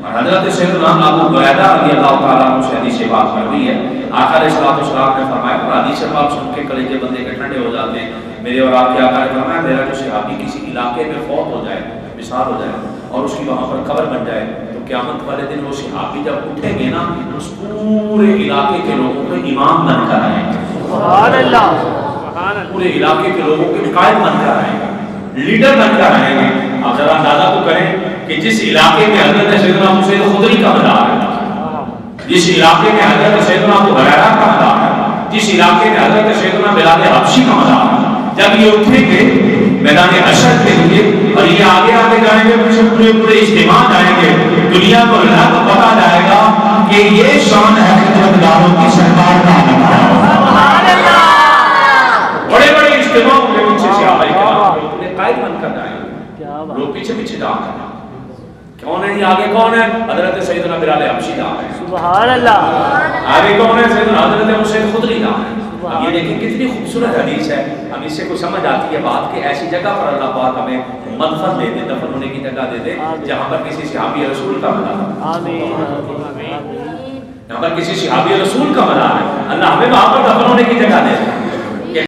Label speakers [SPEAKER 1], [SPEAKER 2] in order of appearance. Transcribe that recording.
[SPEAKER 1] اور حضرت سیدنا ابو ہریرہ رضی اللہ تعالیٰ عنہ سے حدیث بات مروی ہے، آقا علیہ الصلوۃ والسلام نے فرمایا، اور حدیث پاک سن کے کلیجے بندے کے ٹھنڈے ہو جاتے ہیں، میرے اور آپ کے آقا نے فرمایا میرا جو صحابی کسی علاقے میں فوت ہو جائے، مثال ہو جائے اور اس کی وہاں پر قبر بن جائے، تو قیامت والے دن وہ صحابی جب اٹھیں گے نا اس پورے علاقے کے لوگوں کو امام بن کر آئیں گے،
[SPEAKER 2] سبحان اللہ،
[SPEAKER 1] پورے علاقے کے لوگوں کے قائد بن کر آئیں گے، لیڈر بن کر آئیں گے۔ آپ ذرا اندازہ تو کریں کہ جس علاقے میں حضرت سیدنا ابو سعید خدری کا مزار ہے، جس علاقے میں حضرت سیدنا ابو ہریرہ کا مزار ہے، جس علاقے میں حضرت سیدنا بلال حبشی کا مزار ہے، جب یہ اٹھیں گے میدان حشر کے لیے اور یہ آگے آگے جائیں گے، پیچھے پورے پورے اجتماع جائیں گے، دنیا کو اللہ کو پتا جائے گا کہ یہ شان ہے خدمتگاروں کی سرکار کا بڑے بڑے اجتماع کے پیچھے سے آئے گا، قائد بن کر جائیں گے، لوگ پیچھے پیچھے جا کر کون ہے؟ یہ آگے کون ہے؟ حضرت سیدنا بلال حبشی جا رہے ہیں،
[SPEAKER 2] سبحان اللہ،
[SPEAKER 1] آگے کون ہے؟ سیدنا حضرت ابو سعید خدری جا رہے ہیں۔ اب یہ دیکھیں کتنی خوبصورت حدیث ہے، اب اس سے کوئی سمجھ آتی ہے بات کہ ایسی جگہ پر اللہ پاک ہمیں مدفن دے دے، دفن ہونے کی جگہ دے دے جہاں پر کسی صحابی رسول کا مزار،
[SPEAKER 2] آمین،
[SPEAKER 1] جہاں پر کسی صحابی رسول کا مزار ہے، اللہ ہمیں وہاں پر دفن ہونے کی جگہ دے دے۔